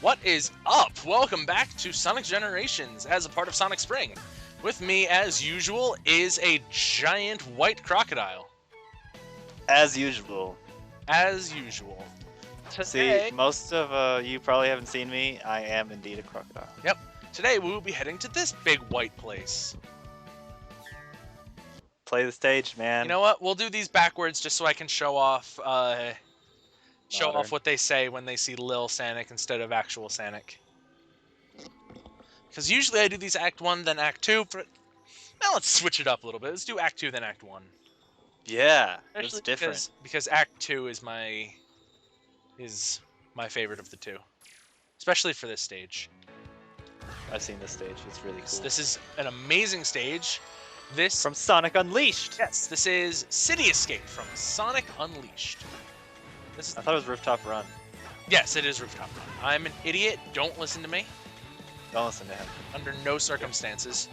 What is up? Welcome back to Sonic Generations as a part of Sonic Spring. With me, as usual, is a giant white crocodile. As usual. As usual. See, Today, most of you probably haven't seen me. I am indeed a crocodile. yep, today we will be heading to this big white place. Play the stage, man. You know what? We'll do these backwards just so I can show off Modern. what they say when they see Lil Sonic instead of actual Sonic. Because usually I do these Act 1, then Act 2. Now let's switch it up a little bit. Let's do Act 2, then Act 1. Yeah, it's Especially different. because Act 2 is my favorite of the two. Especially for this stage. I've seen this stage. It's really cool. This is an amazing stage. From Sonic Unleashed. Yes, this is City Escape from Sonic Unleashed. I thought it was Rooftop Run. Yes, it is Rooftop Run. I'm an idiot. Don't listen to me. Don't listen to him. Under no circumstances.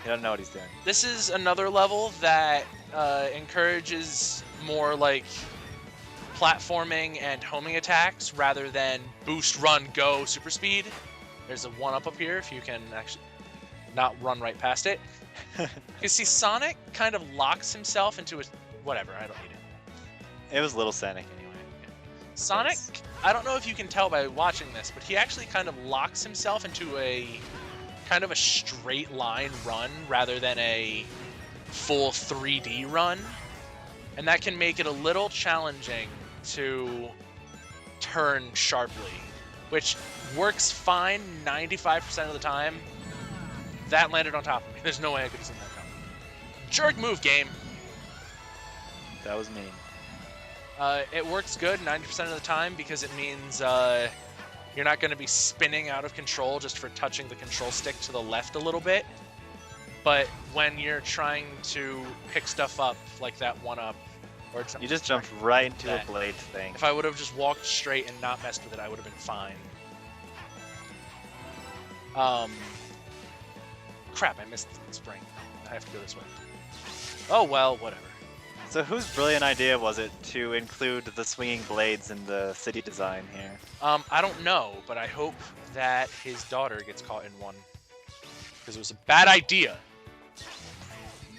He doesn't know what he's doing. This is another level that encourages more like platforming and homing attacks rather than boost, run, go, super speed. There's a 1-up up here if you can actually not run right past it. You see, Sonic kind of locks himself into a... Whatever, I don't need it. It was Little Sonic anyway. Sonic, I don't know if you can tell by watching this, but he actually kind of locks himself into a kind of a straight line run rather than a full 3D run. And that can make it a little challenging to turn sharply, which works fine 95% of the time. That landed on top of me. There's no way I could have seen that coming. Jerk move, game. That was mean. It works good 90% of the time because it means you're not going to be spinning out of control just for touching the control stick to the left a little bit. But when you're trying to pick stuff up like that 1-up, or You just jumped right into a blade thing. if I would have just walked straight and not messed with it, I would have been fine. Crap, I missed the spring. I have to go this way. Oh well, whatever. So whose brilliant idea was it to include the swinging blades in the city design here? I don't know, but I hope that his daughter gets caught in one. Because it was a bad idea.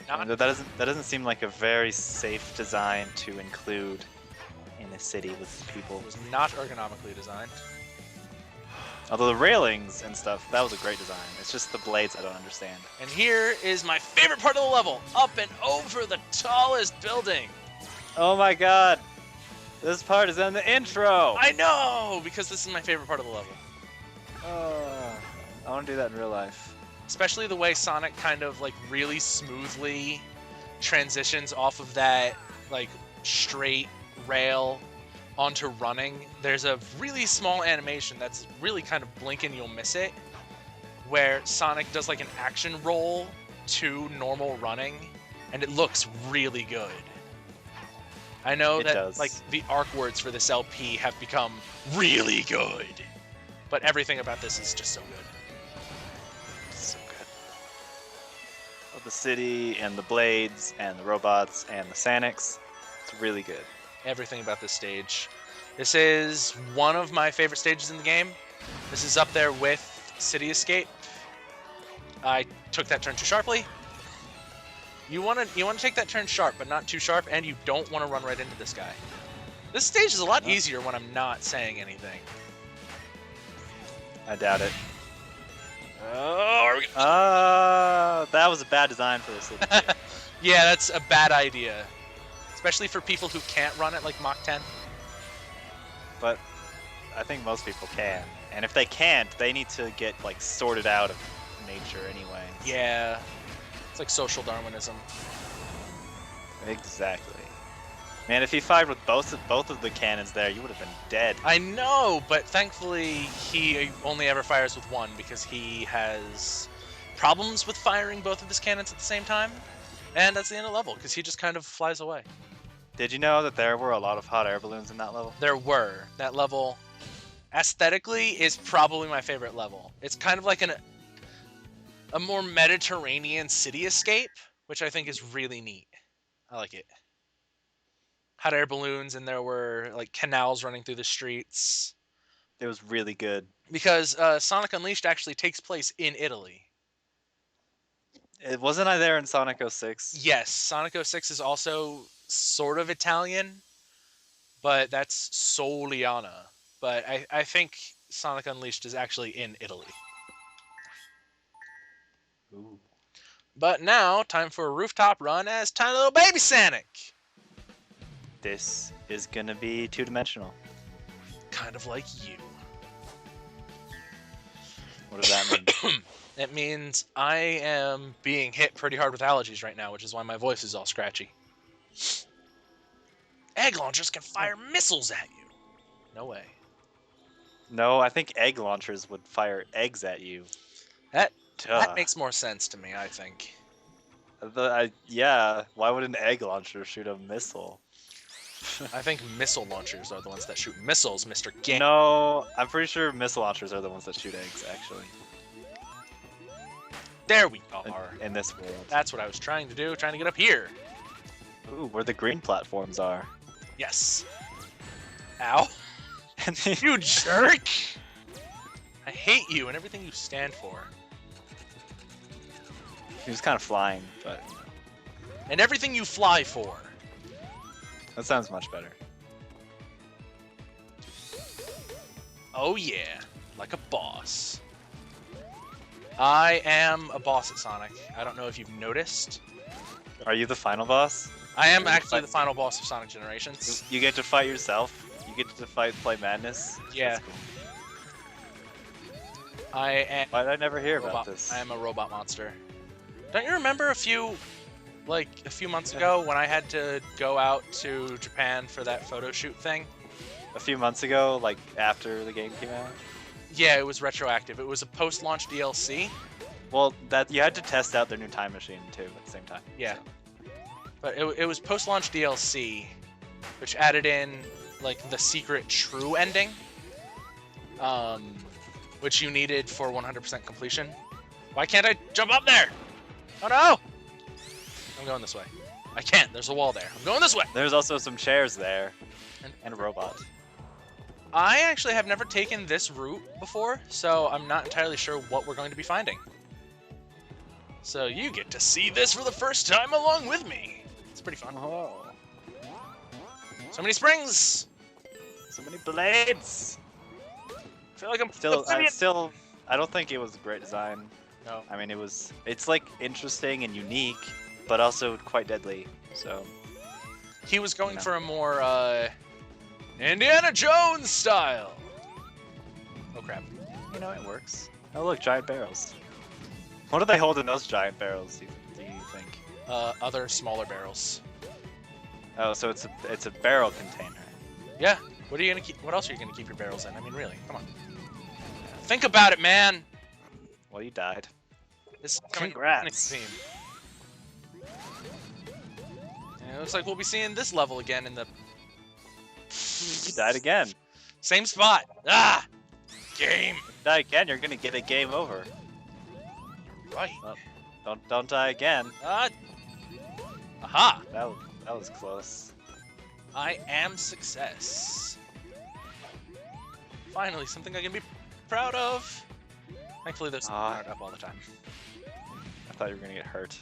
That doesn't seem like a very safe design to include in a city with people. It was not ergonomically designed. Although the railings and stuff, that was a great design. It's just the blades I don't understand. And here is my favorite part of the level. Up and over the tallest building. Oh my god! This part is in the intro! I know! Because this is my favorite part of the level. I want to do that in real life. Especially the way Sonic kind of like really smoothly transitions off of that like straight rail onto running. There's a really small animation that's really kind of blink and you'll miss it, where Sonic does like an action roll to normal running, and it looks really good. I know It that does. like the arc words for this LP have become really good, but everything about this is just so good. So good. Of the city and the blades and the robots and the Sonics, it's really good. Everything about this stage. This is one of my favorite stages in the game. This is up there with City Escape. I took that turn too sharply. You want to take that turn sharp, but not too sharp, and you don't want to run right into this guy. This stage is a lot easier when I'm not saying anything. I doubt it. Oh, That was a bad design for the city. yeah, that's a bad idea. Especially for people who can't run it like Mach 10. But I think most people can. And if they can't, they need to get like sorted out of nature anyway. Yeah. It's like social Darwinism. Exactly. Man, if he fired with both of the cannons there, you would have been dead. I know, but thankfully he only ever fires with one because he has problems with firing both of his cannons at the same time. And that's the end of the level because he just kind of flies away. Did you know that there were a lot of hot air balloons in that level? There were. That level, aesthetically, is probably my favorite level. It's kind of like a more Mediterranean city escape, which I think is really neat. I like it. Hot air balloons, and there were like canals running through the streets. It was really good. Because Sonic Unleashed actually takes place in Italy. Wasn't I there in Sonic 06? Yes, Sonic 06 is also sort of Italian, but that's Soliana. But I think Sonic Unleashed is actually in Italy. Ooh. But now, time for a rooftop run as tiny little baby Sonic. This is gonna be two-dimensional. Kind of like you. What does that mean? It means I am being hit pretty hard with allergies right now, which is why my voice is all scratchy. Egg launchers can fire missiles at you. No way. No, I think egg launchers would fire eggs at you. That Duh. makes more sense to me, I think. Yeah, why would an egg launcher shoot a missile? I think missile launchers are the ones that shoot missiles, Mr. Game. No, I'm pretty sure missile launchers are the ones that shoot eggs, actually. There we are. In this world. That's what I was trying to do, trying to get up here. Ooh, where the green platforms are. Yes. Ow. And they- You jerk! I hate you and everything you stand for. He was kind of flying, but And everything you fly for. that sounds much better. Oh yeah, like a boss. I am a boss at Sonic. I don't know if you've noticed. Are you the final boss? I am You're the actually the fi- final boss of Sonic Generations. You get to fight yourself. You get to play Madness. Yeah. That's cool. I am Why did I never hear robot. about this? I am a robot monster. Don't you remember a few months ago when I had to go out to Japan for that photo shoot thing? A few months ago, like after the game came out. Yeah, it was retroactive. It was a post-launch DLC. Well, that you had to test out their new time machine too at the same time. Yeah. But it was post-launch DLC, which added in like the secret true ending, which you needed for 100% completion. Why can't I jump up there? Oh no! I'm going this way. I can't. There's a wall there. I'm going this way. There's also some chairs there, and a robot. I actually have never taken this route before, so I'm not entirely sure what we're going to be finding. So you get to see this for the first time along with me. It's pretty fun. Oh, So many springs! so many blades. I feel like I'm I don't think it was a great design. No. I mean, it's like interesting and unique, but also quite deadly. So He was going No. for a more Indiana Jones style. Oh crap. you know it works. Oh look, giant barrels. What do they hold in those giant barrels? Do you think? Other smaller barrels. Oh, so it's a barrel container. Yeah. What are you gonna keep? What else are you gonna keep your barrels in? I mean, really? Come on. Think about it, man. Well, you died. This Congrats. Team. And it looks like we'll be seeing this level again in the You died again. same spot. Ah, game. Die again, you're gonna get a game over. Right. Don't die again. Aha. That was close. I am success. Finally, something I can be proud of. Thankfully, those aren't up all the time. I thought you were gonna get hurt.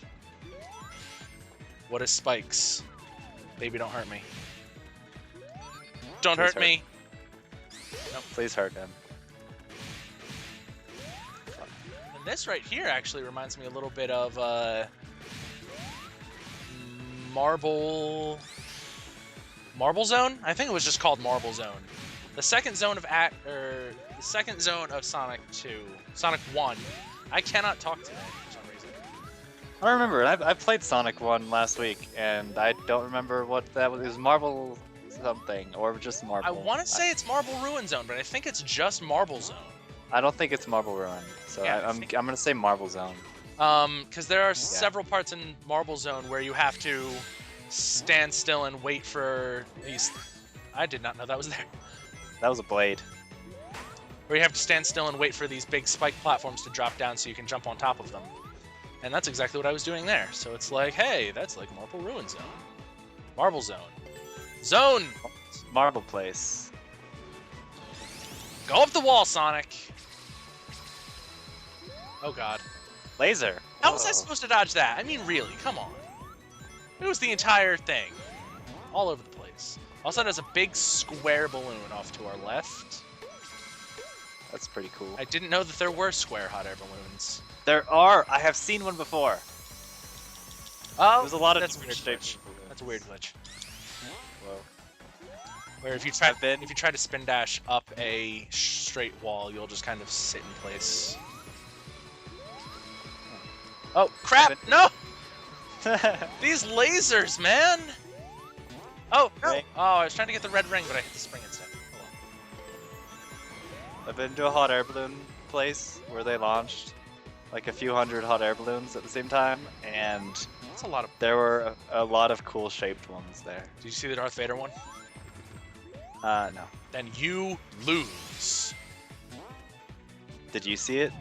What is spikes? Baby, don't hurt me. Don't Please hurt me. Please hurt him. And this right here actually reminds me a little bit of Marble Zone. I think it was just called Marble Zone. The second zone of the second zone of Sonic 2, Sonic 1. I cannot talk today for some reason. I don't remember. I played Sonic 1 last week, and I don't remember what that was. It was Marble something, or just Marble. I want to say it's Marble Ruin Zone, but I think it's just Marble Zone. I don't think it's Marble Ruin, so Yeah, I'm gonna say Marble Zone. Because there are several parts in Marble Zone where you have to stand still and wait for these. I did not know that was there. That was a blade. Where you have to stand still and wait for these big spike platforms to drop down so you can jump on top of them. And that's exactly what I was doing there. So it's like, hey, that's like Marble Ruin Zone. Marble Zone. Zone! Marble Place. Go up the wall, Sonic. Oh god. Laser. How was I supposed to dodge that? I mean, really, come on. It was the entire thing. All over the place. All of a sudden, there's a big square balloon off to our left. That's pretty cool. I didn't know that there were square hot air balloons. There are. I have seen one before. Oh, There's a lot of that's a weird different glitch. shapes. That's a weird glitch. Whoa. Where if you try to spin dash up a straight wall, you'll just kind of sit in place. Oh crap! No! These lasers, man! Oh no! Ring. Oh, I was trying to get the red ring, but I hit the spring instead. Hold on. I've been to a hot air balloon place where they launched like a few hundred hot air balloons at the same time, and That's a lot of. there were a lot of cool shaped ones there. Did you see the Darth Vader one? No. Then you lose. Did you see it?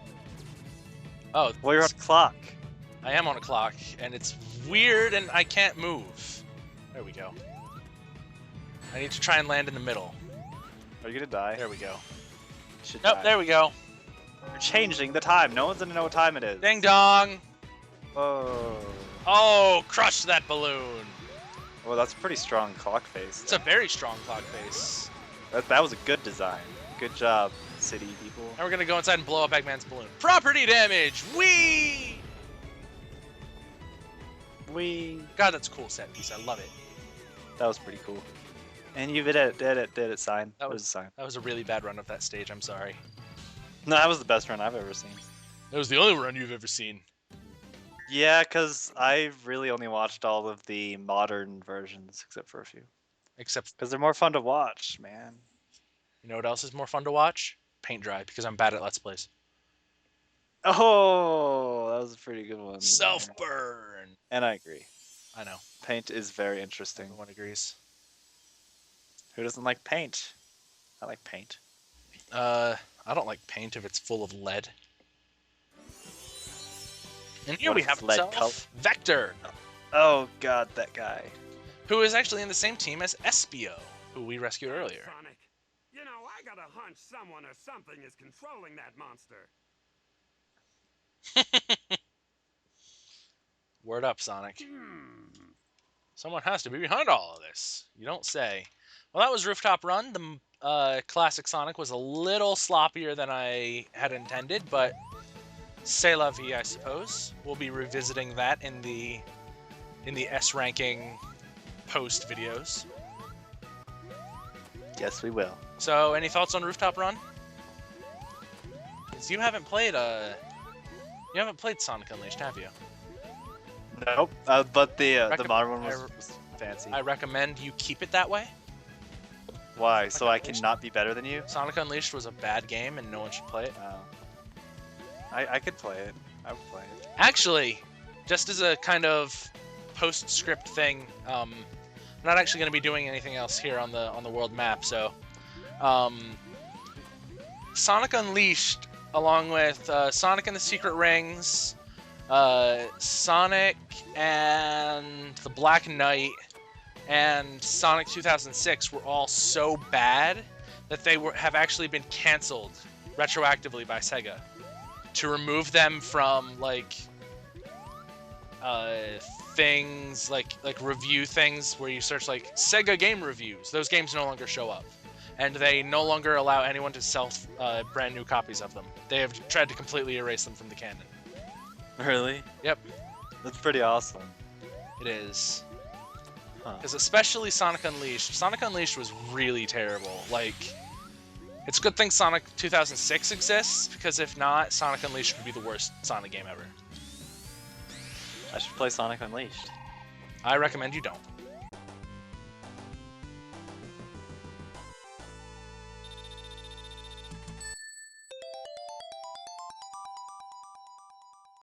Oh, Well, you're on a clock. I am on a clock, and it's weird, and I can't move. There we go. I need to try and land in the middle. Are you gonna die? There we go. You should Nope, die. there we go. You're changing the time. No one's gonna know what time it is. Ding dong! Oh. Oh, crush that balloon! Well, that's a pretty strong clock face. It's a very strong clock face. That was a good design. Good job, city people. And we're gonna go inside and blow up Eggman's balloon. Property damage! Whee! God, that's a cool set piece. I love it. That was pretty cool. And you did it, sign. That It was a sign. That was a really bad run of that stage. I'm sorry. No, that was the best run I've ever seen. That was the only run you've ever seen. Yeah, because I've really only watched all of the modern versions, except for a few. Except, Because they're more fun to watch, man. you know what else is more fun to watch? Paint dry, because I'm bad at Let's Plays. Oh, that was a pretty good one. Self-burn! And I agree. I know. Paint is very interesting. Everyone agrees. Who doesn't like paint? I like paint. I don't like paint if it's full of lead. And here What we if have it's lead himself Vector, Oh god, that guy. who is actually in the same team as Espio, who we rescued earlier. Sonic, you know, I got a hunch someone or something is controlling that monster. Word up, Sonic. Someone has to be behind all of this. You don't say. Well, that was Rooftop Run. The classic Sonic was a little sloppier than I had intended, but c'est la vie, I suppose. We'll be revisiting that in the S ranking post videos. Yes, we will. So, any thoughts on Rooftop Run? 'Cause you haven't played Sonic Unleashed, have you? Nope. But the Recom- modern one I was fancy. I recommend you keep it that way. Why? So I Unleashed. can not be better than you? Sonic Unleashed was a bad game, and no one should play it. I could play it. I would play it. Actually, just as a kind of postscript thing, I'm not actually going to be doing anything else here on the world map. So, Sonic Unleashed, along with Sonic and the Secret Rings, Sonic and the Black Knight, and Sonic 2006 were all so bad that they have actually been canceled retroactively by Sega to remove them from things like review things where you search like Sega game reviews. Those games no longer show up, and they no longer allow anyone to sell brand new copies of them. They have tried to completely erase them from the canon. Really? Yep, That's pretty awesome. it is. Huh. Because especially Sonic Unleashed. Sonic Unleashed was really terrible. Like, it's a good thing Sonic 2006 exists, because if not, Sonic Unleashed would be the worst Sonic game ever. I should play Sonic Unleashed. I recommend you don't.